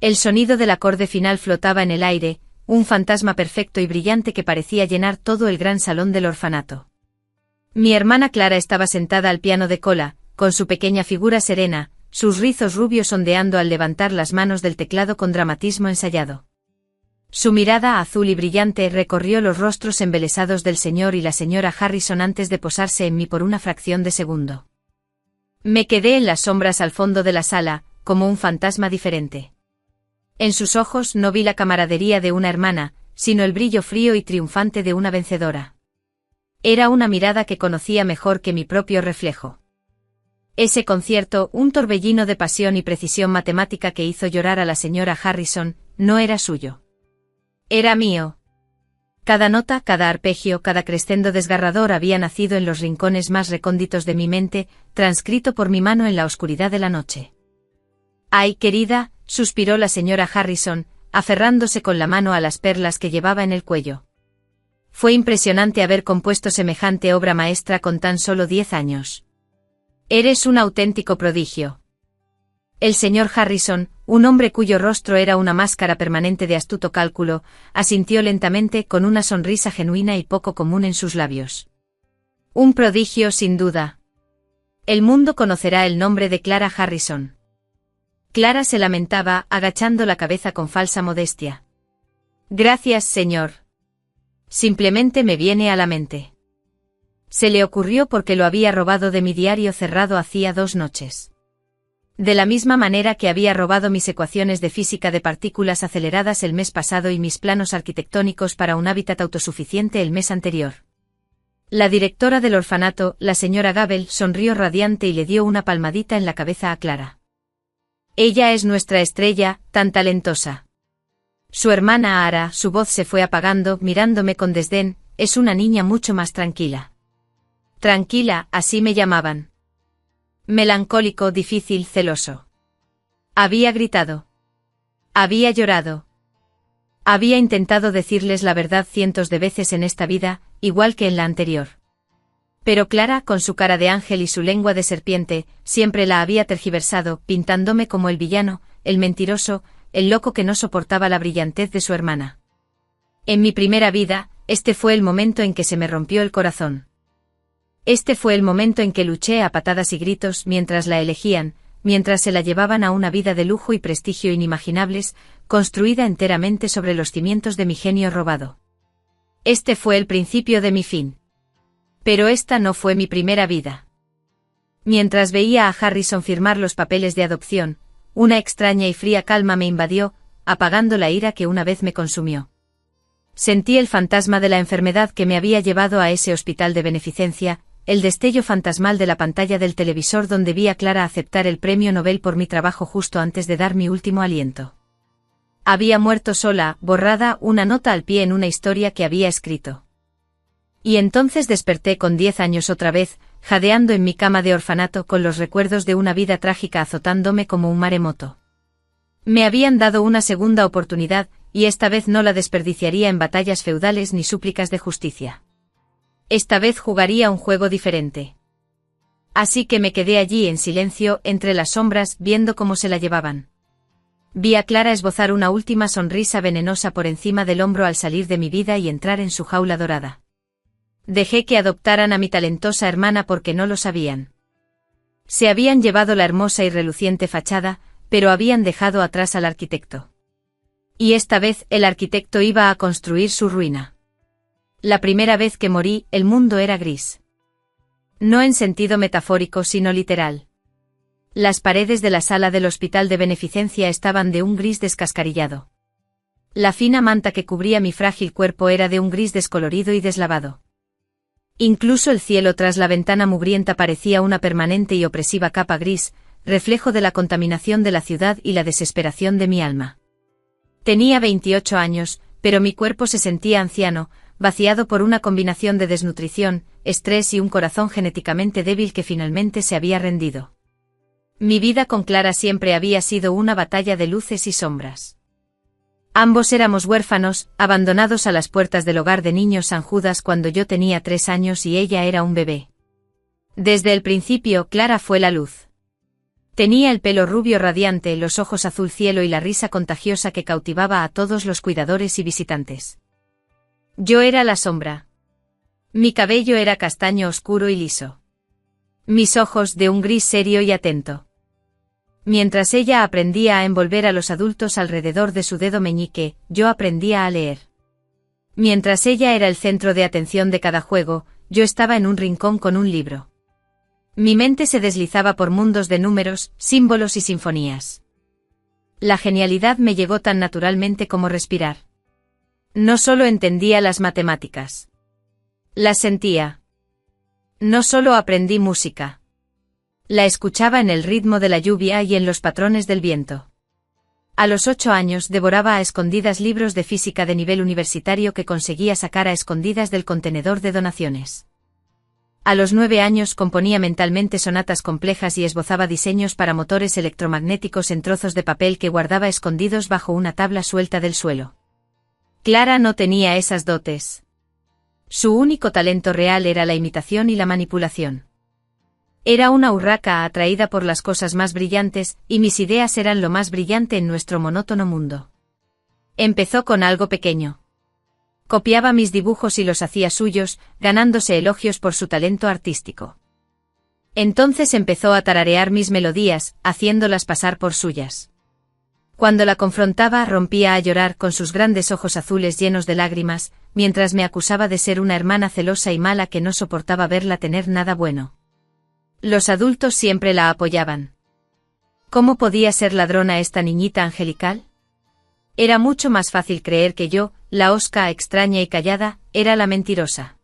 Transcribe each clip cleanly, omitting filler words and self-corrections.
El sonido del acorde final flotaba en el aire, un fantasma perfecto y brillante que parecía llenar todo el gran salón del orfanato. Mi hermana Clara estaba sentada al piano de cola, con su pequeña figura serena, sus rizos rubios ondeando al levantar las manos del teclado con dramatismo ensayado. Su mirada azul y brillante recorrió los rostros embelesados del señor y la señora Harrison antes de posarse en mí por una fracción de segundo. Me quedé en las sombras al fondo de la sala, como un fantasma diferente. En sus ojos no vi la camaradería de una hermana, sino el brillo frío y triunfante de una vencedora. Era una mirada que conocía mejor que mi propio reflejo. Ese concierto, un torbellino de pasión y precisión matemática que hizo llorar a la señora Harrison, no era suyo. Era mío. Cada nota, cada arpegio, cada crescendo desgarrador había nacido en los rincones más recónditos de mi mente, transcrito por mi mano en la oscuridad de la noche. «Ay, querida», suspiró la señora Harrison, aferrándose con la mano a las perlas que llevaba en el cuello. Fue impresionante haber compuesto semejante obra maestra con tan solo 10 años. Eres un auténtico prodigio. El señor Harrison, un hombre cuyo rostro era una máscara permanente de astuto cálculo, asintió lentamente con una sonrisa genuina y poco común en sus labios. Un prodigio sin duda. El mundo conocerá el nombre de Clara Harrison. Clara se lamentaba, agachando la cabeza con falsa modestia. Gracias, señor. Simplemente me viene a la mente. Se le ocurrió porque lo había robado de mi diario cerrado hacía 2 noches. De la misma manera que había robado mis ecuaciones de física de partículas aceleradas el mes pasado y mis planos arquitectónicos para un hábitat autosuficiente el mes anterior. La directora del orfanato, la señora Gabel, sonrió radiante y le dio una palmadita en la cabeza a Clara. Ella es nuestra estrella, tan talentosa. Su hermana Ara, su voz se fue apagando, mirándome con desdén, es una niña mucho más tranquila. Tranquila, así me llamaban. Melancólico, difícil, celoso. Había gritado. Había llorado. Había intentado decirles la verdad cientos de veces en esta vida, igual que en la anterior. Pero Clara, con su cara de ángel y su lengua de serpiente, siempre la había tergiversado, pintándome como el villano, el mentiroso, el loco que no soportaba la brillantez de su hermana. En mi primera vida, este fue el momento en que se me rompió el corazón. Este fue el momento en que luché a patadas y gritos mientras la elegían, mientras se la llevaban a una vida de lujo y prestigio inimaginables, construida enteramente sobre los cimientos de mi genio robado. Este fue el principio de mi fin. Pero esta no fue mi primera vida. Mientras veía a Harrison firmar los papeles de adopción, una extraña y fría calma me invadió, apagando la ira que una vez me consumió. Sentí el fantasma de la enfermedad que me había llevado a ese hospital de beneficencia, el destello fantasmal de la pantalla del televisor donde vi a Clara aceptar el premio Nobel por mi trabajo justo antes de dar mi último aliento. Había muerto sola, borrada, una nota al pie en una historia que había escrito. Y entonces desperté con 10 años otra vez, jadeando en mi cama de orfanato con los recuerdos de una vida trágica azotándome como un maremoto. Me habían dado una segunda oportunidad, y esta vez no la desperdiciaría en batallas feudales ni súplicas de justicia. Esta vez jugaría un juego diferente. Así que me quedé allí en silencio, entre las sombras, viendo cómo se la llevaban. Vi a Clara esbozar una última sonrisa venenosa por encima del hombro al salir de mi vida y entrar en su jaula dorada. Dejé que adoptaran a mi talentosa hermana porque no lo sabían. Se habían llevado la hermosa y reluciente fachada, pero habían dejado atrás al arquitecto. Y esta vez el arquitecto iba a construir su ruina. La primera vez que morí, el mundo era gris. No en sentido metafórico sino literal. Las paredes de la sala del hospital de beneficencia estaban de un gris descascarillado. La fina manta que cubría mi frágil cuerpo era de un gris descolorido y deslavado. Incluso el cielo tras la ventana mugrienta parecía una permanente y opresiva capa gris, reflejo de la contaminación de la ciudad y la desesperación de mi alma. Tenía 28 años, pero mi cuerpo se sentía anciano, vaciado por una combinación de desnutrición, estrés y un corazón genéticamente débil que finalmente se había rendido. Mi vida con Clara siempre había sido una batalla de luces y sombras. Ambos éramos huérfanos, abandonados a las puertas del hogar de niños San Judas cuando yo tenía 3 años y ella era un bebé. Desde el principio, Clara fue la luz. Tenía el pelo rubio radiante, los ojos azul cielo y la risa contagiosa que cautivaba a todos los cuidadores y visitantes. Yo era la sombra. Mi cabello era castaño oscuro y liso. Mis ojos de un gris serio y atento. Mientras ella aprendía a envolver a los adultos alrededor de su dedo meñique, yo aprendía a leer. Mientras ella era el centro de atención de cada juego, yo estaba en un rincón con un libro. Mi mente se deslizaba por mundos de números, símbolos y sinfonías. La genialidad me llegó tan naturalmente como respirar. No solo entendía las matemáticas. Las sentía. No solo aprendí música. La escuchaba en el ritmo de la lluvia y en los patrones del viento. A los 8 años devoraba a escondidas libros de física de nivel universitario que conseguía sacar a escondidas del contenedor de donaciones. A los 9 años componía mentalmente sonatas complejas y esbozaba diseños para motores electromagnéticos en trozos de papel que guardaba escondidos bajo una tabla suelta del suelo. Clara no tenía esas dotes. Su único talento real era la imitación y la manipulación. Era una urraca atraída por las cosas más brillantes, y mis ideas eran lo más brillante en nuestro monótono mundo. Empezó con algo pequeño. Copiaba mis dibujos y los hacía suyos, ganándose elogios por su talento artístico. Entonces empezó a tararear mis melodías, haciéndolas pasar por suyas. Cuando la confrontaba, rompía a llorar con sus grandes ojos azules llenos de lágrimas, mientras me acusaba de ser una hermana celosa y mala que no soportaba verla tener nada bueno. Los adultos siempre la apoyaban. ¿Cómo podía ser ladrona esta niñita angelical? Era mucho más fácil creer que yo, la hosca extraña y callada, era la mentirosa.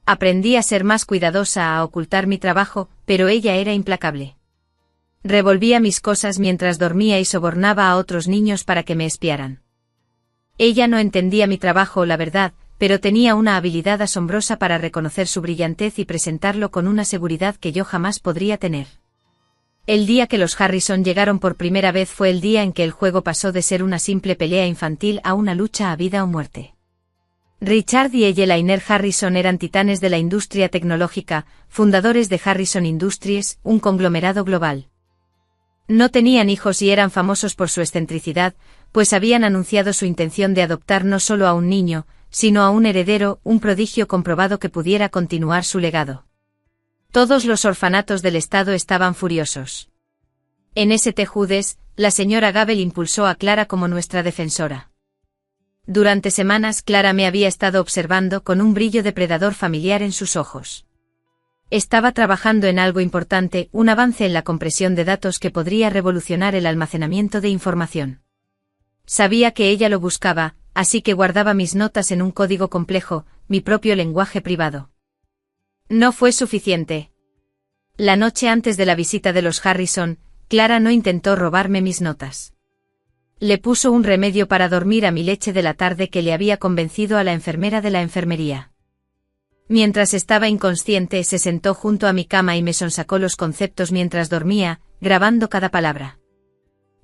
Aprendí a ser más cuidadosa, a ocultar mi trabajo, pero ella era implacable. Revolvía mis cosas mientras dormía y sobornaba a otros niños para que me espiaran. Ella no entendía mi trabajo, la verdad, pero tenía una habilidad asombrosa para reconocer su brillantez y presentarlo con una seguridad que yo jamás podría tener. El día que los Harrison llegaron por primera vez fue el día en que el juego pasó de ser una simple pelea infantil a una lucha a vida o muerte. Richard y Elaine Harrison eran titanes de la industria tecnológica, fundadores de Harrison Industries, un conglomerado global. No tenían hijos y eran famosos por su excentricidad, pues habían anunciado su intención de adoptar no solo a un niño, sino a un heredero, un prodigio comprobado que pudiera continuar su legado. Todos los orfanatos del estado estaban furiosos. En St. Judes, la señora Gable impulsó a Clara como nuestra defensora. Durante semanas Clara me había estado observando con un brillo depredador familiar en sus ojos. Estaba trabajando en algo importante, un avance en la compresión de datos que podría revolucionar el almacenamiento de información. Sabía que ella lo buscaba, así que guardaba mis notas en un código complejo, mi propio lenguaje privado. No fue suficiente. La noche antes de la visita de los Harrison, Clara no intentó robarme mis notas. Le puso un remedio para dormir a mi leche de la tarde que le había convencido a la enfermera de la enfermería. Mientras estaba inconsciente, se sentó junto a mi cama y me sonsacó los conceptos mientras dormía, grabando cada palabra.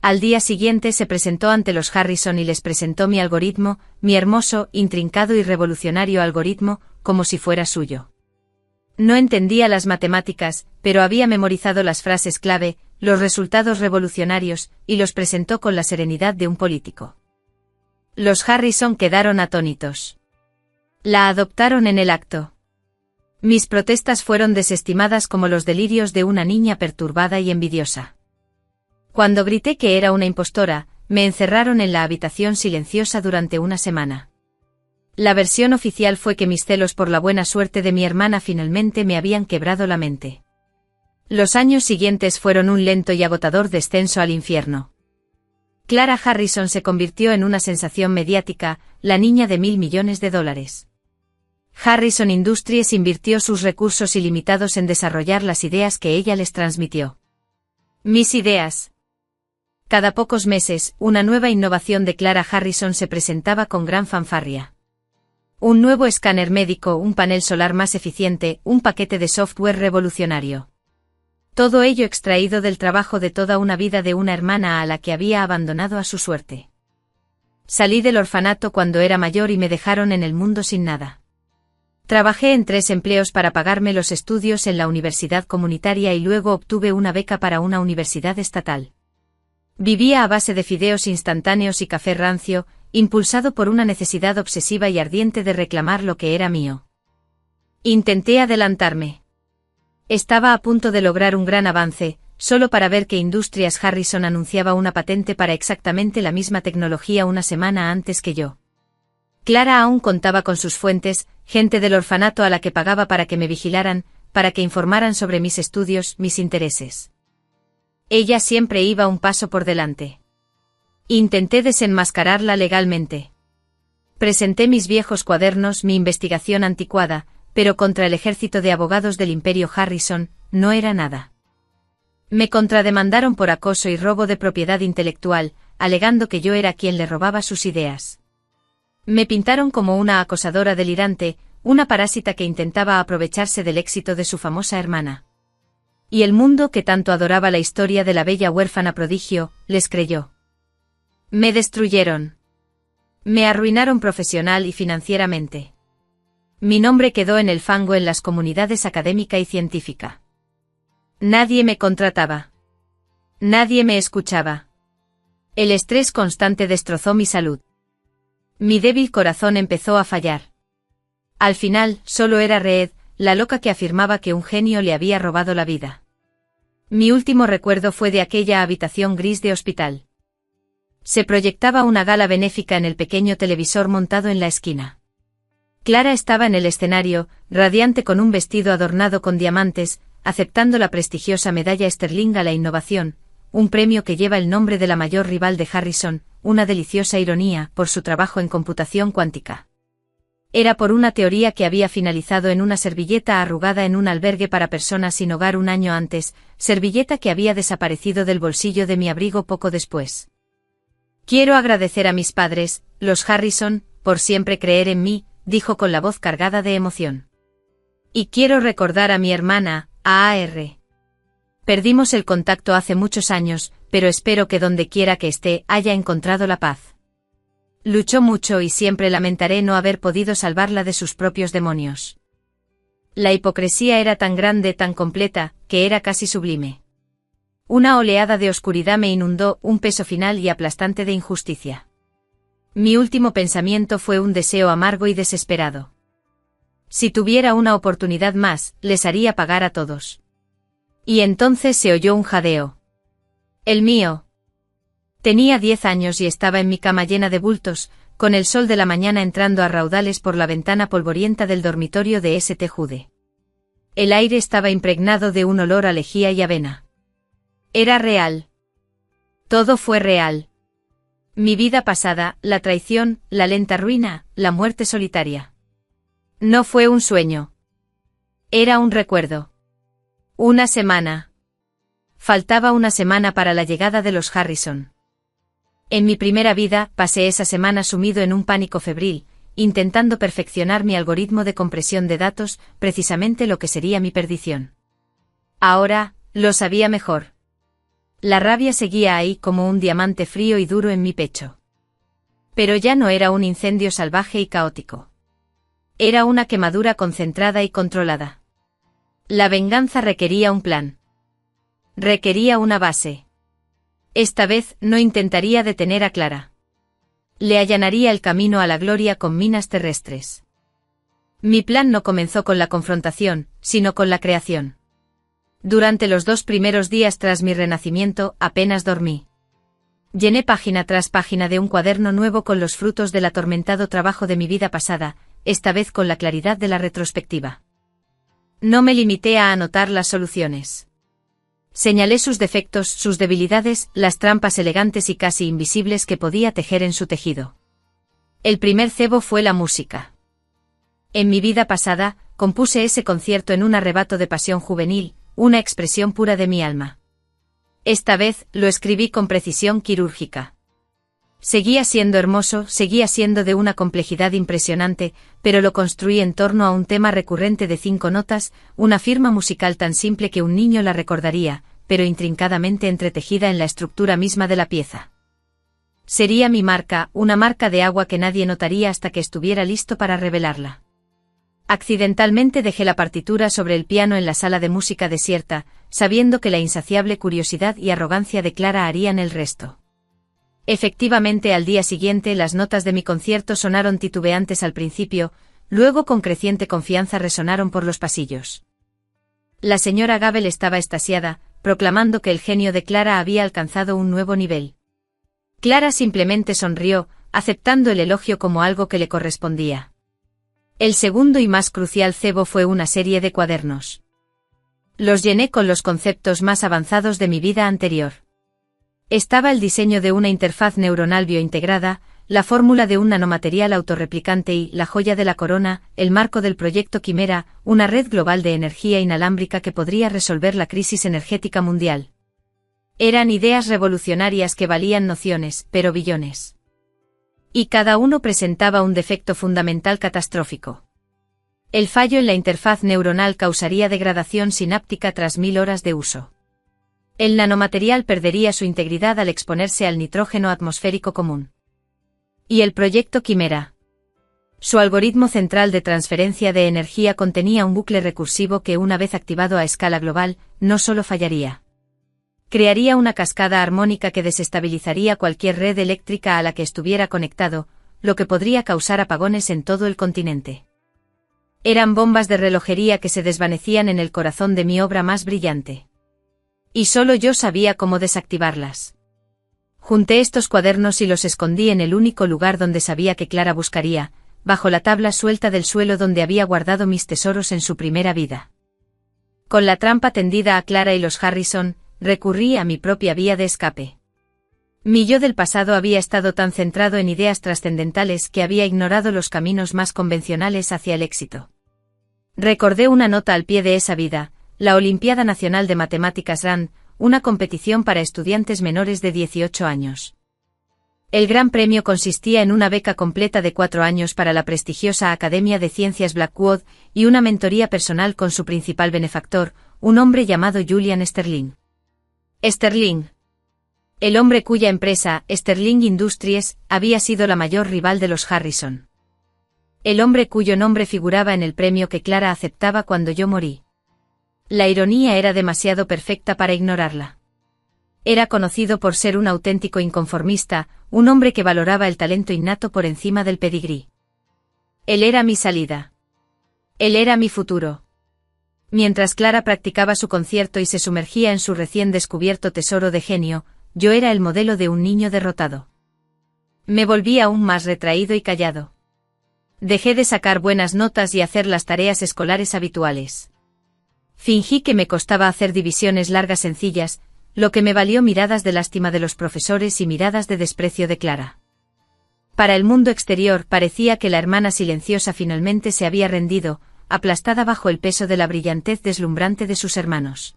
Al día siguiente se presentó ante los Harrison y les presentó mi algoritmo, mi hermoso, intrincado y revolucionario algoritmo, como si fuera suyo. No entendía las matemáticas, pero había memorizado las frases clave, los resultados revolucionarios, y los presentó con la serenidad de un político. Los Harrison quedaron atónitos. La adoptaron en el acto. Mis protestas fueron desestimadas como los delirios de una niña perturbada y envidiosa. Cuando grité que era una impostora, me encerraron en la habitación silenciosa durante una semana. La versión oficial fue que mis celos por la buena suerte de mi hermana finalmente me habían quebrado la mente. Los años siguientes fueron un lento y agotador descenso al infierno. Clara Harrison se convirtió en una sensación mediática, la niña de $1.000 millones. Harrison Industries invirtió sus recursos ilimitados en desarrollar las ideas que ella les transmitió. Mis ideas. Cada pocos meses, una nueva innovación de Clara Harrison se presentaba con gran fanfarria. Un nuevo escáner médico, un panel solar más eficiente, un paquete de software revolucionario. Todo ello extraído del trabajo de toda una vida de una hermana a la que había abandonado a su suerte. Salí del orfanato cuando era mayor y me dejaron en el mundo sin nada. Trabajé en 3 empleos para pagarme los estudios en la universidad comunitaria y luego obtuve una beca para una universidad estatal. Vivía a base de fideos instantáneos y café rancio, impulsado por una necesidad obsesiva y ardiente de reclamar lo que era mío. Intenté adelantarme. Estaba a punto de lograr un gran avance, solo para ver que Industrias Harrison anunciaba una patente para exactamente la misma tecnología una semana antes que yo. Clara aún contaba con sus fuentes, gente del orfanato a la que pagaba para que me vigilaran, para que informaran sobre mis estudios, mis intereses. Ella siempre iba un paso por delante. Intenté desenmascararla legalmente. Presenté mis viejos cuadernos, mi investigación anticuada, pero contra el ejército de abogados del Imperio Harrison, no era nada. Me contrademandaron por acoso y robo de propiedad intelectual, alegando que yo era quien le robaba sus ideas. Me pintaron como una acosadora delirante, una parásita que intentaba aprovecharse del éxito de su famosa hermana. Y el mundo que tanto adoraba la historia de la bella huérfana prodigio, les creyó. Me destruyeron. Me arruinaron profesional y financieramente. Mi nombre quedó en el fango en las comunidades académica y científica. Nadie me contrataba. Nadie me escuchaba. El estrés constante destrozó mi salud. Mi débil corazón empezó a fallar. Al final, solo era Reed, la loca que afirmaba que un genio le había robado la vida. Mi último recuerdo fue de aquella habitación gris de hospital. Se proyectaba una gala benéfica en el pequeño televisor montado en la esquina. Clara estaba en el escenario, radiante con un vestido adornado con diamantes, aceptando la prestigiosa medalla Sterling a la innovación, un premio que lleva el nombre de la mayor rival de Harrison, una deliciosa ironía, por su trabajo en computación cuántica. Era por una teoría que había finalizado en una servilleta arrugada en un albergue para personas sin hogar un año antes, servilleta que había desaparecido del bolsillo de mi abrigo poco después. Quiero agradecer a mis padres, los Harrison, por siempre creer en mí, dijo con la voz cargada de emoción. Y quiero recordar a mi hermana, A.R. Perdimos el contacto hace muchos años, pero espero que donde quiera que esté haya encontrado la paz. Luchó mucho y siempre lamentaré no haber podido salvarla de sus propios demonios. La hipocresía era tan grande, tan completa, que era casi sublime. Una oleada de oscuridad me inundó, un peso final y aplastante de injusticia. Mi último pensamiento fue un deseo amargo y desesperado. Si tuviera una oportunidad más, les haría pagar a todos. Y entonces se oyó un jadeo. El mío. Tenía 10 años y estaba en mi cama llena de bultos, con el sol de la mañana entrando a raudales por la ventana polvorienta del dormitorio de St. Jude. El aire estaba impregnado de un olor a lejía y avena. Era real. Todo fue real. Mi vida pasada, la traición, la lenta ruina, la muerte solitaria. No fue un sueño. Era un recuerdo. Una semana. Faltaba una semana para la llegada de los Harrison. En mi primera vida, pasé esa semana sumido en un pánico febril, intentando perfeccionar mi algoritmo de compresión de datos, precisamente lo que sería mi perdición. Ahora, lo sabía mejor. La rabia seguía ahí como un diamante frío y duro en mi pecho. Pero ya no era un incendio salvaje y caótico. Era una quemadura concentrada y controlada. La venganza requería un plan. Requería una base. Esta vez no intentaría detener a Clara. Le allanaría el camino a la gloria con minas terrestres. Mi plan no comenzó con la confrontación, sino con la creación. Durante los 2 primeros días tras mi renacimiento, apenas dormí. Llené página tras página de un cuaderno nuevo con los frutos del atormentado trabajo de mi vida pasada, esta vez con la claridad de la retrospectiva. No me limité a anotar las soluciones. Señalé sus defectos, sus debilidades, las trampas elegantes y casi invisibles que podía tejer en su tejido. El primer cebo fue la música. En mi vida pasada, compuse ese concierto en un arrebato de pasión juvenil, una expresión pura de mi alma. Esta vez, lo escribí con precisión quirúrgica. Seguía siendo hermoso, seguía siendo de una complejidad impresionante, pero lo construí en torno a un tema recurrente de 5 notas, una firma musical tan simple que un niño la recordaría, pero intrincadamente entretejida en la estructura misma de la pieza. Sería mi marca, una marca de agua que nadie notaría hasta que estuviera listo para revelarla. Accidentalmente dejé la partitura sobre el piano en la sala de música desierta, sabiendo que la insaciable curiosidad y arrogancia de Clara harían el resto. Efectivamente, al día siguiente las notas de mi concierto sonaron titubeantes al principio, luego con creciente confianza resonaron por los pasillos. La señora Gabel estaba extasiada, proclamando que el genio de Clara había alcanzado un nuevo nivel. Clara simplemente sonrió, aceptando el elogio como algo que le correspondía. El segundo y más crucial cebo fue una serie de cuadernos. Los llené con los conceptos más avanzados de mi vida anterior. Estaba el diseño de una interfaz neuronal biointegrada, la fórmula de un nanomaterial autorreplicante y, la joya de la corona, el marco del proyecto Quimera, una red global de energía inalámbrica que podría resolver la crisis energética mundial. Eran ideas revolucionarias que valían nociones, pero billones. Y cada uno presentaba un defecto fundamental catastrófico. El fallo en la interfaz neuronal causaría degradación sináptica tras 1000 horas de uso. El nanomaterial perdería su integridad al exponerse al nitrógeno atmosférico común. Y el proyecto Quimera. Su algoritmo central de transferencia de energía contenía un bucle recursivo que, una vez activado a escala global, no solo fallaría. Crearía una cascada armónica que desestabilizaría cualquier red eléctrica a la que estuviera conectado, lo que podría causar apagones en todo el continente. Eran bombas de relojería que se desvanecían en el corazón de mi obra más brillante. Y solo yo sabía cómo desactivarlas. Junté estos cuadernos y los escondí en el único lugar donde sabía que Clara buscaría, bajo la tabla suelta del suelo donde había guardado mis tesoros en su primera vida. Con la trampa tendida a Clara y los Harrison, recurrí a mi propia vía de escape. Mi yo del pasado había estado tan centrado en ideas trascendentales que había ignorado los caminos más convencionales hacia el éxito. Recordé una nota al pie de esa vida, la Olimpiada Nacional de Matemáticas RAND, una competición para estudiantes menores de 18 años. El gran premio consistía en una beca completa de 4 años para la prestigiosa Academia de Ciencias Blackwood y una mentoría personal con su principal benefactor, un hombre llamado Julian Sterling. Sterling. El hombre cuya empresa, Sterling Industries, había sido la mayor rival de los Harrison. El hombre cuyo nombre figuraba en el premio que Clara aceptaba cuando yo morí. La ironía era demasiado perfecta para ignorarla. Era conocido por ser un auténtico inconformista, un hombre que valoraba el talento innato por encima del pedigrí. Él era mi salida. Él era mi futuro. Mientras Clara practicaba su concierto y se sumergía en su recién descubierto tesoro de genio, yo era el modelo de un niño derrotado. Me volví aún más retraído y callado. Dejé de sacar buenas notas y hacer las tareas escolares habituales. Fingí que me costaba hacer divisiones largas sencillas, lo que me valió miradas de lástima de los profesores y miradas de desprecio de Clara. Para el mundo exterior parecía que la hermana silenciosa finalmente se había rendido, aplastada bajo el peso de la brillantez deslumbrante de sus hermanos.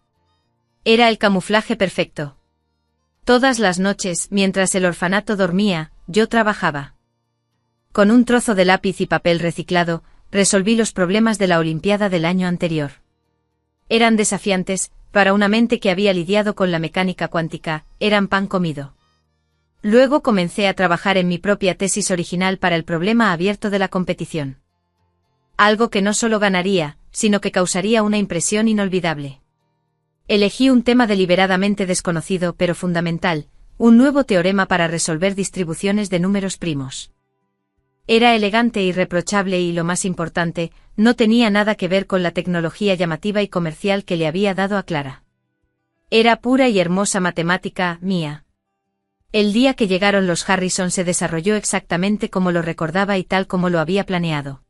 Era el camuflaje perfecto. Todas las noches, mientras el orfanato dormía, yo trabajaba. Con un trozo de lápiz y papel reciclado, resolví los problemas de la Olimpiada del año anterior. Eran desafiantes, para una mente que había lidiado con la mecánica cuántica, eran pan comido. Luego comencé a trabajar en mi propia tesis original para el problema abierto de la competición. Algo que no solo ganaría, sino que causaría una impresión inolvidable. Elegí un tema deliberadamente desconocido pero fundamental, un nuevo teorema para resolver distribuciones de números primos. Era elegante e irreprochable y, lo más importante, no tenía nada que ver con la tecnología llamativa y comercial que le había dado a Clara. Era pura y hermosa matemática mía. El día que llegaron los Harrison se desarrolló exactamente como lo recordaba y tal como lo había planeado.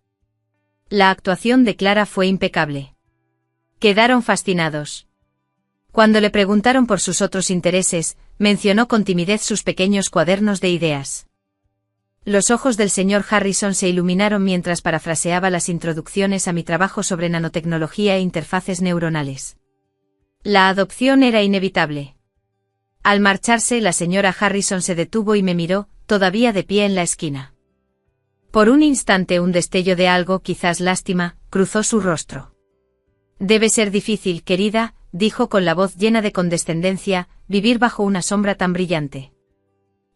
La actuación de Clara fue impecable. Quedaron fascinados. Cuando le preguntaron por sus otros intereses, mencionó con timidez sus pequeños cuadernos de ideas. Los ojos del señor Harrison se iluminaron mientras parafraseaba las introducciones a mi trabajo sobre nanotecnología e interfaces neuronales. La adopción era inevitable. Al marcharse, la señora Harrison se detuvo y me miró, todavía de pie en la esquina. Por un instante un destello de algo, quizás lástima, cruzó su rostro. Debe ser difícil, querida, dijo con la voz llena de condescendencia, vivir bajo una sombra tan brillante.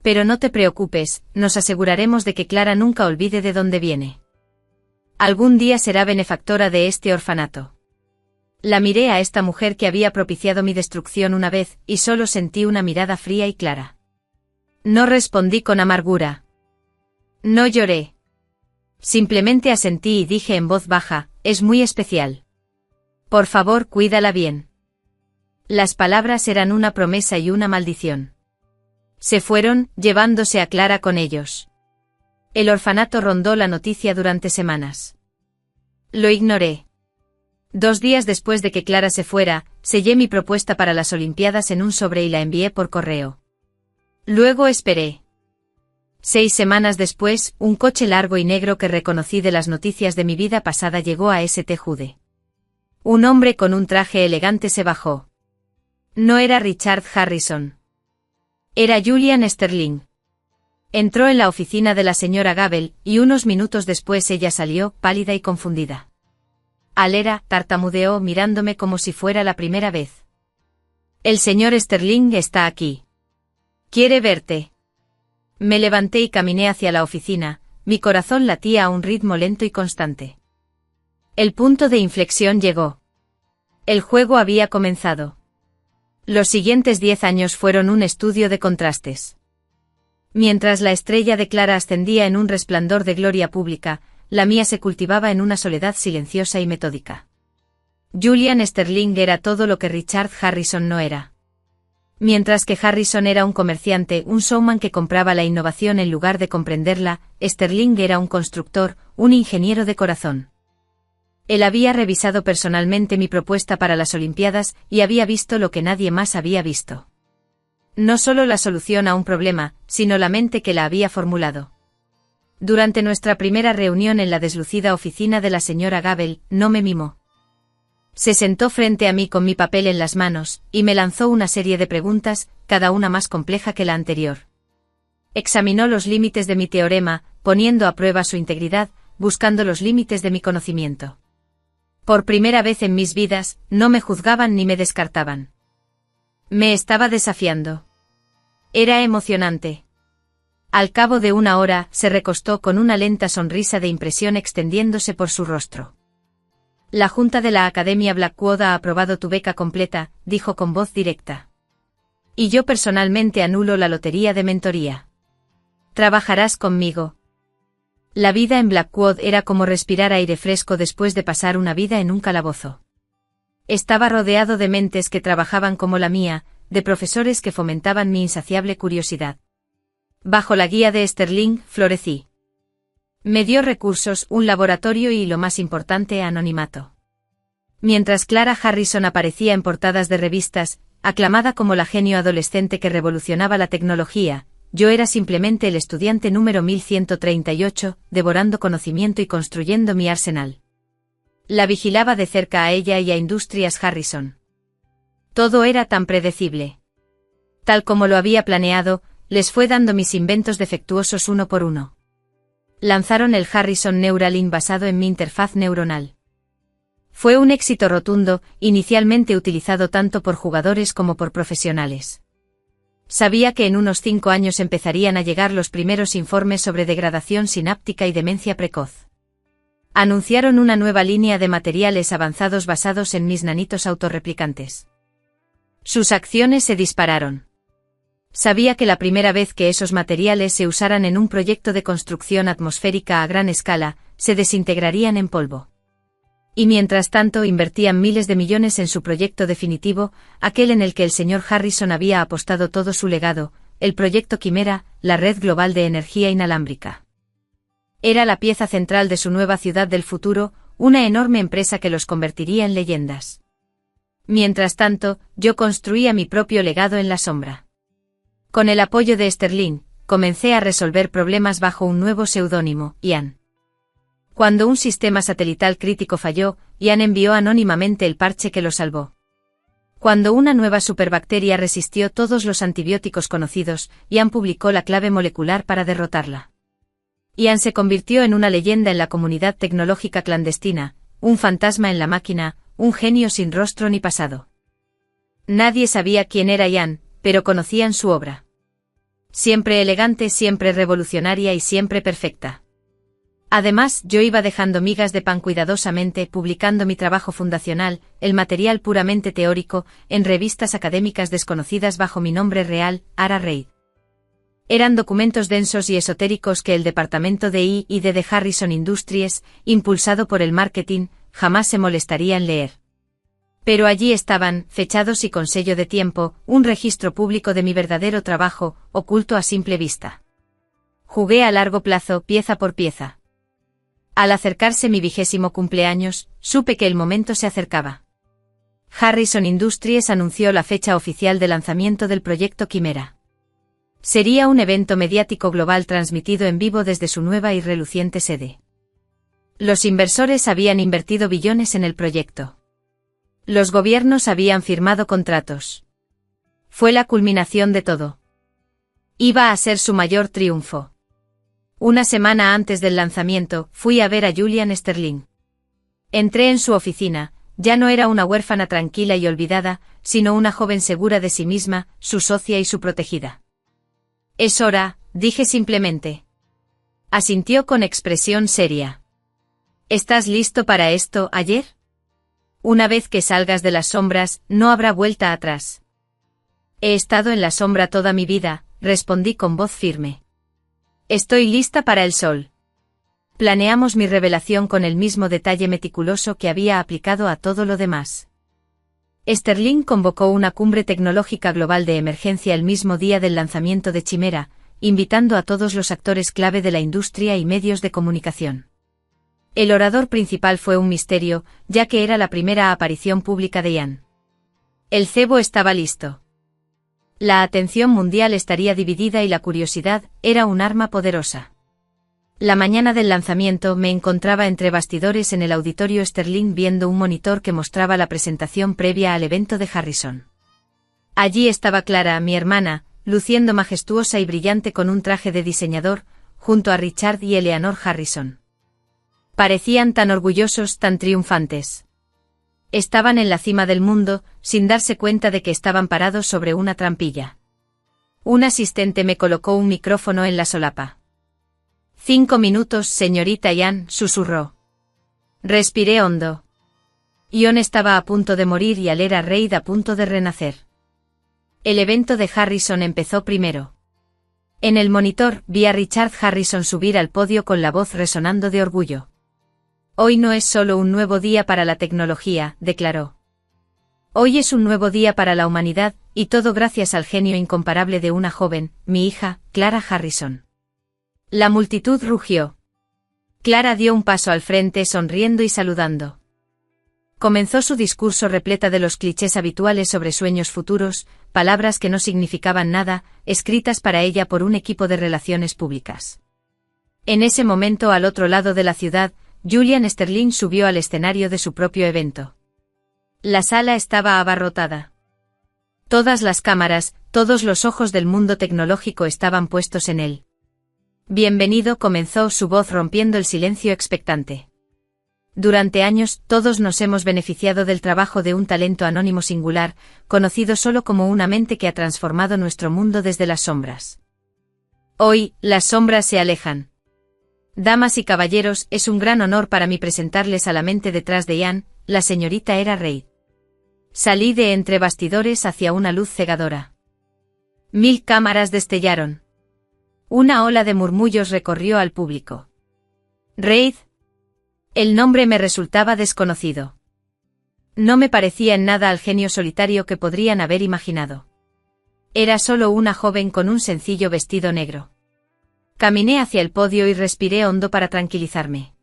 Pero no te preocupes, nos aseguraremos de que Clara nunca olvide de dónde viene. Algún día será benefactora de este orfanato. La miré a esta mujer que había propiciado mi destrucción una vez, y solo sentí una mirada fría y clara. No respondí con amargura. No lloré. Simplemente asentí y dije en voz baja, es muy especial. Por favor, cuídala bien. Las palabras eran una promesa y una maldición. Se fueron, llevándose a Clara con ellos. El orfanato rondó la noticia durante semanas. Lo ignoré. 2 días después de que Clara se fuera, sellé mi propuesta para las Olimpiadas en un sobre y la envié por correo. Luego esperé. 6 semanas después, un coche largo y negro que reconocí de las noticias de mi vida pasada llegó a St. Jude. Un hombre con un traje elegante se bajó. No era Richard Harrison. Era Julian Sterling. Entró en la oficina de la señora Gable, y unos minutos después ella salió, pálida y confundida. Alera, tartamudeó mirándome como si fuera la primera vez. El señor Sterling está aquí. Quiere verte. Me levanté y caminé hacia la oficina, mi corazón latía a un ritmo lento y constante. El punto de inflexión llegó. El juego había comenzado. Los siguientes 10 años fueron un estudio de contrastes. Mientras la estrella de Clara ascendía en un resplandor de gloria pública, la mía se cultivaba en una soledad silenciosa y metódica. Julian Sterling era todo lo que Richard Harrison no era. Mientras que Harrison era un comerciante, un showman que compraba la innovación en lugar de comprenderla, Sterling era un constructor, un ingeniero de corazón. Él había revisado personalmente mi propuesta para las Olimpiadas y había visto lo que nadie más había visto. No solo la solución a un problema, sino la mente que la había formulado. Durante nuestra primera reunión en la deslucida oficina de la señora Gable, no me mimó. Se sentó frente a mí con mi papel en las manos, y me lanzó una serie de preguntas, cada una más compleja que la anterior. Examinó los límites de mi teorema, poniendo a prueba su integridad, buscando los límites de mi conocimiento. Por primera vez en mis vidas, no me juzgaban ni me descartaban. Me estaba desafiando. Era emocionante. Al cabo de 1 hora, se recostó con una lenta sonrisa de impresión extendiéndose por su rostro. La Junta de la Academia Blackwood ha aprobado tu beca completa, dijo con voz directa. Y yo personalmente anulo la lotería de mentoría. Trabajarás conmigo. La vida en Blackwood era como respirar aire fresco después de pasar una vida en un calabozo. Estaba rodeado de mentes que trabajaban como la mía, de profesores que fomentaban mi insaciable curiosidad. Bajo la guía de Sterling, florecí. Me dio recursos, un laboratorio y, lo más importante, anonimato. Mientras Clara Harrison aparecía en portadas de revistas, aclamada como la genio adolescente que revolucionaba la tecnología, yo era simplemente el estudiante número 1138, devorando conocimiento y construyendo mi arsenal. La vigilaba de cerca a ella y a Industrias Harrison. Todo era tan predecible. Tal como lo había planeado, les fue dando mis inventos defectuosos uno por uno. Lanzaron el Harrison Neuralink basado en mi interfaz neuronal. Fue un éxito rotundo, inicialmente utilizado tanto por jugadores como por profesionales. Sabía que en unos 5 años empezarían a llegar los primeros informes sobre degradación sináptica y demencia precoz. Anunciaron una nueva línea de materiales avanzados basados en mis nanitos autorreplicantes. Sus acciones se dispararon. Sabía que la primera vez que esos materiales se usaran en un proyecto de construcción atmosférica a gran escala, se desintegrarían en polvo. Y mientras tanto invertían miles de millones en su proyecto definitivo, aquel en el que el señor Harrison había apostado todo su legado, el proyecto Quimera, la red global de energía inalámbrica. Era la pieza central de su nueva ciudad del futuro, una enorme empresa que los convertiría en leyendas. Mientras tanto, yo construía mi propio legado en la sombra. Con el apoyo de Sterling, comencé a resolver problemas bajo un nuevo seudónimo, Ian. Cuando un sistema satelital crítico falló, Ian envió anónimamente el parche que lo salvó. Cuando una nueva superbacteria resistió todos los antibióticos conocidos, Ian publicó la clave molecular para derrotarla. Ian se convirtió en una leyenda en la comunidad tecnológica clandestina, un fantasma en la máquina, un genio sin rostro ni pasado. Nadie sabía quién era Ian, pero conocían su obra. Siempre elegante, siempre revolucionaria y siempre perfecta. Además, yo iba dejando migas de pan cuidadosamente, publicando mi trabajo fundacional, el material puramente teórico, en revistas académicas desconocidas bajo mi nombre real, Ara Reid. Eran documentos densos y esotéricos que el departamento de I+D de Harrison Industries, impulsado por el marketing, jamás se molestaría en leer. Pero allí estaban, fechados y con sello de tiempo, un registro público de mi verdadero trabajo, oculto a simple vista. Jugué a largo plazo, pieza por pieza. Al acercarse mi 20º cumpleaños, supe que el momento se acercaba. Harrison Industries anunció la fecha oficial de lanzamiento del proyecto Quimera. Sería un evento mediático global transmitido en vivo desde su nueva y reluciente sede. Los inversores habían invertido billones en el proyecto. Los gobiernos habían firmado contratos. Fue la culminación de todo. Iba a ser su mayor triunfo. Una semana antes del lanzamiento, fui a ver a Julian Sterling. Entré en su oficina, ya no era una huérfana tranquila y olvidada, sino una joven segura de sí misma, su socia y su protegida. «Es hora», dije simplemente. Asintió con expresión seria. «¿Estás listo para esto, ayer? Una vez que salgas de las sombras, no habrá vuelta atrás». «He estado en la sombra toda mi vida», respondí con voz firme. «Estoy lista para el sol». Planeamos mi revelación con el mismo detalle meticuloso que había aplicado a todo lo demás. Sterling convocó una cumbre tecnológica global de emergencia el mismo día del lanzamiento de Chimera, invitando a todos los actores clave de la industria y medios de comunicación. El orador principal fue un misterio, ya que era la primera aparición pública de Ian. El cebo estaba listo. La atención mundial estaría dividida y la curiosidad era un arma poderosa. La mañana del lanzamiento me encontraba entre bastidores en el auditorio Sterling viendo un monitor que mostraba la presentación previa al evento de Harrison. Allí estaba Clara, mi hermana, luciendo majestuosa y brillante con un traje de diseñador, junto a Richard y Eleanor Harrison. Parecían tan orgullosos, tan triunfantes. Estaban en la cima del mundo, sin darse cuenta de que estaban parados sobre una trampilla. Un asistente me colocó un micrófono en la solapa. 5 minutos, señorita Ian, susurró. Respiré hondo. Ian estaba a punto de morir y Alera Reid a punto de renacer. El evento de Harrison empezó primero. En el monitor vi a Richard Harrison subir al podio con la voz resonando de orgullo. Hoy no es solo un nuevo día para la tecnología, declaró. Hoy es un nuevo día para la humanidad, y todo gracias al genio incomparable de una joven, mi hija, Clara Harrison. La multitud rugió. Clara dio un paso al frente sonriendo y saludando. Comenzó su discurso repleta de los clichés habituales sobre sueños futuros, palabras que no significaban nada, escritas para ella por un equipo de relaciones públicas. En ese momento al otro lado de la ciudad, Julian Sterling subió al escenario de su propio evento. La sala estaba abarrotada. Todas las cámaras, todos los ojos del mundo tecnológico estaban puestos en él. Bienvenido, comenzó su voz rompiendo el silencio expectante. Durante años, todos nos hemos beneficiado del trabajo de un talento anónimo singular, conocido solo como una mente que ha transformado nuestro mundo desde las sombras. Hoy, las sombras se alejan. Damas y caballeros, es un gran honor para mí presentarles a la mente detrás de Ian, la señorita Era Reid. Salí de entre bastidores hacia una luz cegadora. 1000 cámaras destellaron. Una ola de murmullos recorrió al público. Reid. El nombre me resultaba desconocido. No me parecía en nada al genio solitario que podrían haber imaginado. Era solo una joven con un sencillo vestido negro. Caminé hacia el podio y respiré hondo para tranquilizarme.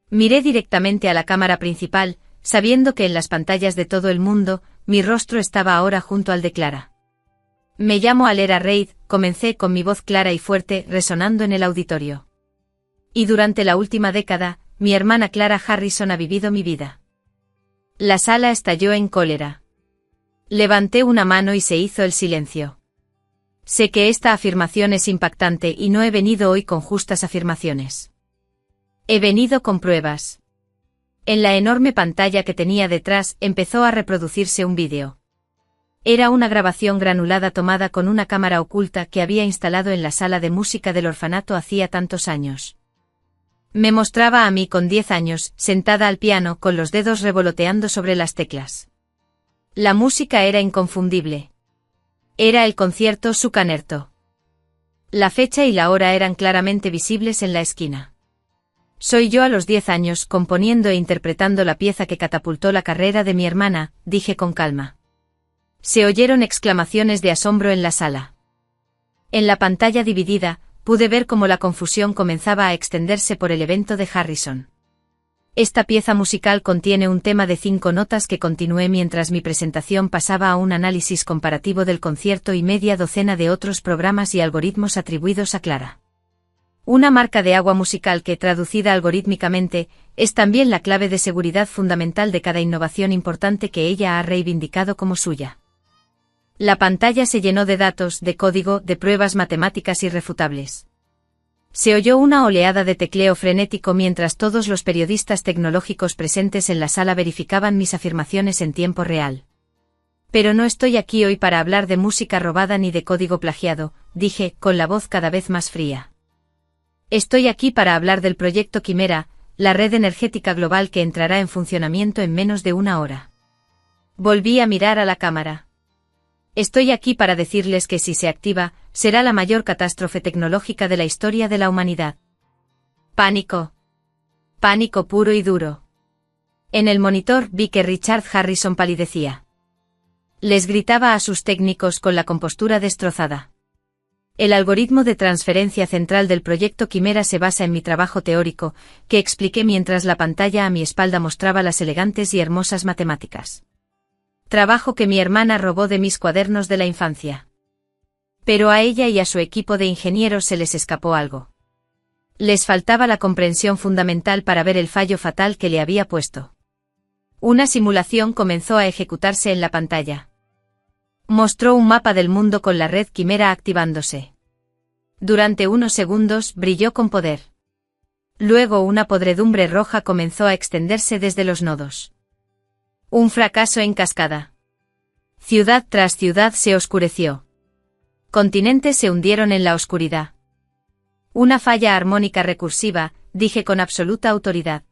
Miré directamente a la cámara principal, sabiendo que en las pantallas de todo el mundo, mi rostro estaba ahora junto al de Clara. Me llamo Alera Reid, comencé con mi voz clara y fuerte, resonando en el auditorio. Y durante la última década, mi hermana Clara Harrison ha vivido mi vida. La sala estalló en cólera. Levanté una mano y se hizo el silencio. Sé que esta afirmación es impactante y no he venido hoy con justas afirmaciones. He venido con pruebas. En la enorme pantalla que tenía detrás empezó a reproducirse un vídeo. Era una grabación granulada tomada con una cámara oculta que había instalado en la sala de música del orfanato hacía tantos años. Me mostraba a mí con 10 años, sentada al piano, con los dedos revoloteando sobre las teclas. La música era inconfundible. Era el concierto su Canerto. La fecha y la hora eran claramente visibles en la esquina. Soy yo a los 10 años, componiendo e interpretando la pieza que catapultó la carrera de mi hermana, dije con calma. Se oyeron exclamaciones de asombro en la sala. En la pantalla dividida, pude ver cómo la confusión comenzaba a extenderse por el evento de Harrison. Esta pieza musical contiene un tema de 5 notas que continué mientras mi presentación pasaba a un análisis comparativo del concierto y media docena de otros programas y algoritmos atribuidos a Clara. Una marca de agua musical que, traducida algorítmicamente, es también la clave de seguridad fundamental de cada innovación importante que ella ha reivindicado como suya. La pantalla se llenó de datos, de código, de pruebas matemáticas irrefutables. Se oyó una oleada de tecleo frenético mientras todos los periodistas tecnológicos presentes en la sala verificaban mis afirmaciones en tiempo real. Pero no estoy aquí hoy para hablar de música robada ni de código plagiado, dije, con la voz cada vez más fría. Estoy aquí para hablar del proyecto Quimera, la red energética global que entrará en funcionamiento en menos de una hora. Volví a mirar a la cámara. Estoy aquí para decirles que si se activa, será la mayor catástrofe tecnológica de la historia de la humanidad. Pánico. Pánico puro y duro. En el monitor vi que Richard Harrison palidecía. Les gritaba a sus técnicos con la compostura destrozada. El algoritmo de transferencia central del proyecto Quimera se basa en mi trabajo teórico, que expliqué mientras la pantalla a mi espalda mostraba las elegantes y hermosas matemáticas. Trabajo que mi hermana robó de mis cuadernos de la infancia. Pero a ella y a su equipo de ingenieros se les escapó algo. Les faltaba la comprensión fundamental para ver el fallo fatal que le había puesto. Una simulación comenzó a ejecutarse en la pantalla. Mostró un mapa del mundo con la red Quimera activándose. Durante unos segundos brilló con poder. Luego una podredumbre roja comenzó a extenderse desde los nodos. Un fracaso en cascada. Ciudad tras ciudad se oscureció. Continentes se hundieron en la oscuridad. Una falla armónica recursiva, dije con absoluta autoridad.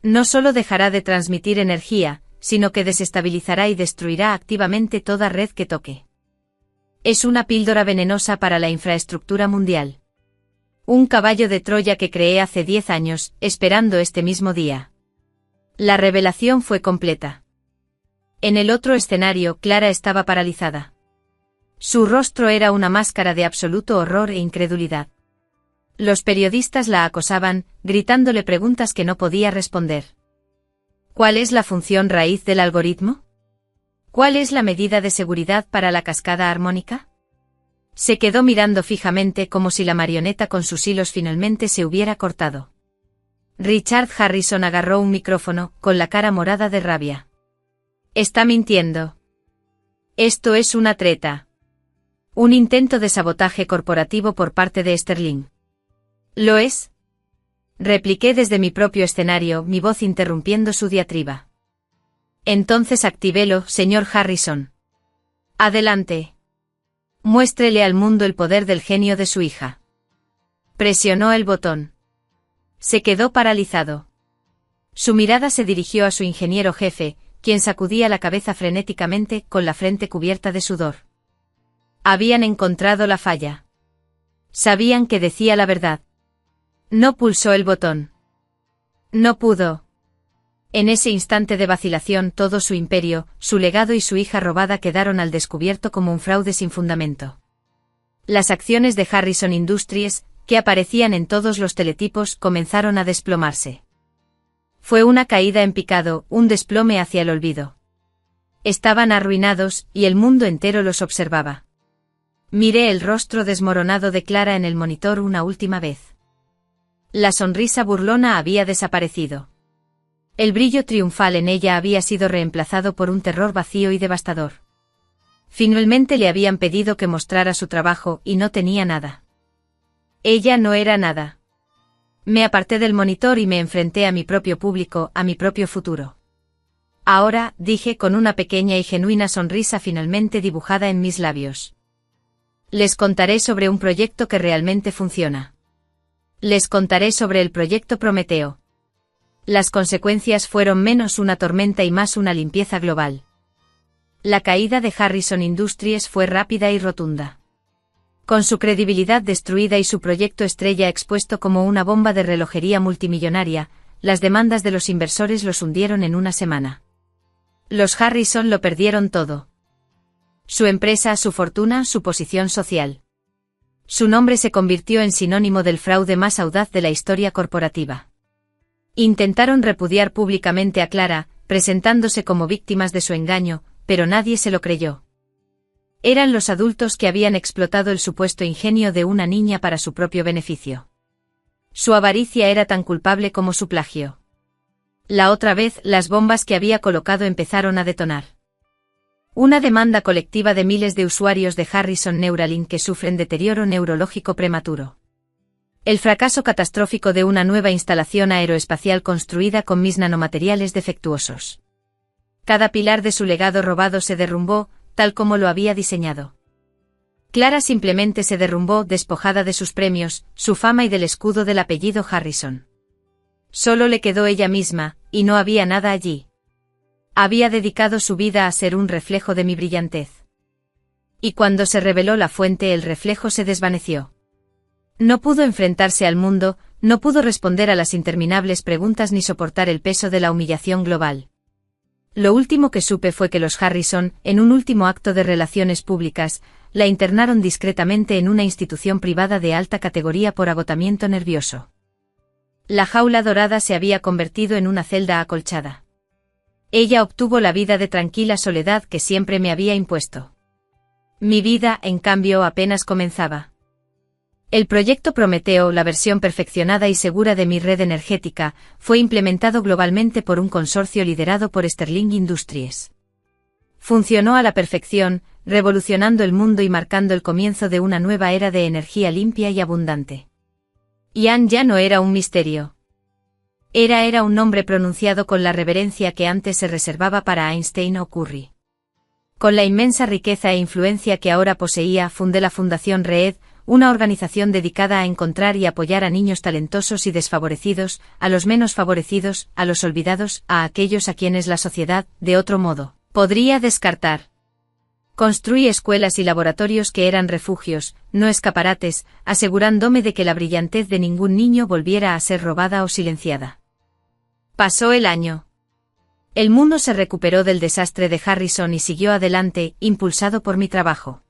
No solo dejará de transmitir energía, sino que desestabilizará y destruirá activamente toda red que toque. Es una píldora venenosa para la infraestructura mundial. Un caballo de Troya que creé hace 10 años, esperando este mismo día. La revelación fue completa. En el otro escenario, Clara estaba paralizada. Su rostro era una máscara de absoluto horror e incredulidad. Los periodistas la acosaban, gritándole preguntas que no podía responder. ¿Cuál es la función raíz del algoritmo? ¿Cuál es la medida de seguridad para la cascada armónica? Se quedó mirando fijamente como si la marioneta con sus hilos finalmente se hubiera cortado. Richard Harrison agarró un micrófono, con la cara morada de rabia. Está mintiendo. Esto es una treta. Un intento de sabotaje corporativo por parte de Sterling. ¿Lo es? Repliqué desde mi propio escenario, mi voz interrumpiendo su diatriba. Entonces actívélo, señor Harrison. Adelante. Muéstrele al mundo el poder del genio de su hija. Presionó el botón. Se quedó paralizado. Su mirada se dirigió a su ingeniero jefe, quien sacudía la cabeza frenéticamente, con la frente cubierta de sudor. Habían encontrado la falla. Sabían que decía la verdad. No pulsó el botón. No pudo. En ese instante de vacilación todo su imperio, su legado y su hija robada quedaron al descubierto como un fraude sin fundamento. Las acciones de Harrison Industries, que aparecían en todos los teletipos, comenzaron a desplomarse. Fue una caída en picado, un desplome hacia el olvido. Estaban arruinados, y el mundo entero los observaba. Miré el rostro desmoronado de Clara en el monitor una última vez. La sonrisa burlona había desaparecido. El brillo triunfal en ella había sido reemplazado por un terror vacío y devastador. Finalmente le habían pedido que mostrara su trabajo, y no tenía nada. Ella no era nada. Me aparté del monitor y me enfrenté a mi propio público, a mi propio futuro. Ahora, dije con una pequeña y genuina sonrisa finalmente dibujada en mis labios. Les contaré sobre un proyecto que realmente funciona. Les contaré sobre el proyecto Prometeo. Las consecuencias fueron menos una tormenta y más una limpieza global. La caída de Harrison Industries fue rápida y rotunda. Con su credibilidad destruida y su proyecto estrella expuesto como una bomba de relojería multimillonaria, las demandas de los inversores los hundieron en una semana. Los Harrison lo perdieron todo. Su empresa, su fortuna, su posición social. Su nombre se convirtió en sinónimo del fraude más audaz de la historia corporativa. Intentaron repudiar públicamente a Clara, presentándose como víctimas de su engaño, pero nadie se lo creyó. Eran los adultos que habían explotado el supuesto ingenio de una niña para su propio beneficio. Su avaricia era tan culpable como su plagio. La otra vez, las bombas que había colocado empezaron a detonar. Una demanda colectiva de miles de usuarios de Harrison Neuralink que sufren deterioro neurológico prematuro. El fracaso catastrófico de una nueva instalación aeroespacial construida con mis nanomateriales defectuosos. Cada pilar de su legado robado se derrumbó, tal como lo había diseñado. Clara simplemente se derrumbó despojada de sus premios, su fama y del escudo del apellido Harrison. Solo le quedó ella misma, y no había nada allí. Había dedicado su vida a ser un reflejo de mi brillantez. Y cuando se reveló la fuente, el reflejo se desvaneció. No pudo enfrentarse al mundo, no pudo responder a las interminables preguntas ni soportar el peso de la humillación global. Lo último que supe fue que los Harrison, en un último acto de relaciones públicas, la internaron discretamente en una institución privada de alta categoría por agotamiento nervioso. La jaula dorada se había convertido en una celda acolchada. Ella obtuvo la vida de tranquila soledad que siempre me había impuesto. Mi vida, en cambio, apenas comenzaba. El proyecto Prometeo, la versión perfeccionada y segura de mi red energética, fue implementado globalmente por un consorcio liderado por Sterling Industries. Funcionó a la perfección, revolucionando el mundo y marcando el comienzo de una nueva era de energía limpia y abundante. Ian ya no era un misterio. Era un nombre pronunciado con la reverencia que antes se reservaba para Einstein o Curry. Con la inmensa riqueza e influencia que ahora poseía, fundé la Fundación REED, una organización dedicada a encontrar y apoyar a niños talentosos y desfavorecidos, a los menos favorecidos, a los olvidados, a aquellos a quienes la sociedad, de otro modo, podría descartar. Construí escuelas y laboratorios que eran refugios, no escaparates, asegurándome de que la brillantez de ningún niño volviera a ser robada o silenciada. Pasó el año. El mundo se recuperó del desastre de Harrison y siguió adelante, impulsado por mi trabajo.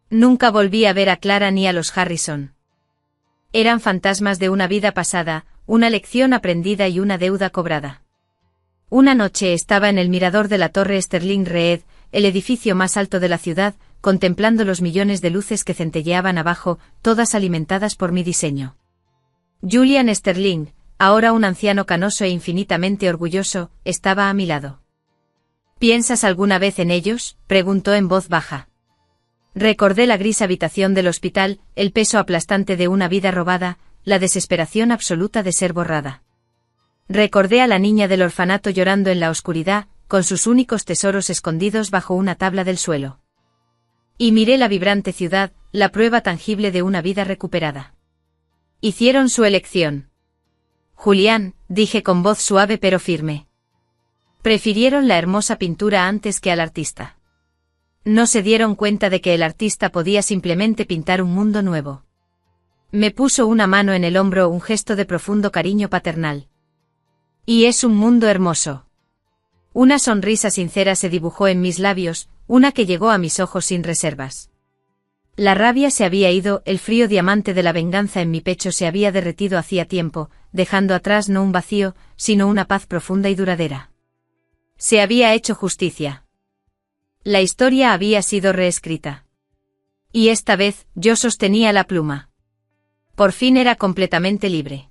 Nunca volví a ver a Clara ni a los Harrison. Eran fantasmas de una vida pasada, una lección aprendida y una deuda cobrada. Una noche estaba en el mirador de la torre Sterling REED, el edificio más alto de la ciudad, contemplando los millones de luces que centelleaban abajo, todas alimentadas por mi diseño. Julian Sterling, ahora un anciano canoso e infinitamente orgulloso, estaba a mi lado. ¿Piensas alguna vez en ellos?, preguntó en voz baja. Recordé la gris habitación del hospital, el peso aplastante de una vida robada, la desesperación absoluta de ser borrada. Recordé a la niña del orfanato llorando en la oscuridad, con sus únicos tesoros escondidos bajo una tabla del suelo. Y miré la vibrante ciudad, la prueba tangible de una vida recuperada. Hicieron su elección. Julián, dije con voz suave pero firme. Prefirieron la hermosa pintura antes que al artista. No se dieron cuenta de que el artista podía simplemente pintar un mundo nuevo. Me puso una mano en el hombro, un gesto de profundo cariño paternal. Y es un mundo hermoso. Una sonrisa sincera se dibujó en mis labios, una que llegó a mis ojos sin reservas. La rabia se había ido, el frío diamante de la venganza en mi pecho se había derretido hacía tiempo, dejando atrás no un vacío, sino una paz profunda y duradera. Se había hecho justicia. La historia había sido reescrita. Y esta vez, yo sostenía la pluma. Por fin era completamente libre.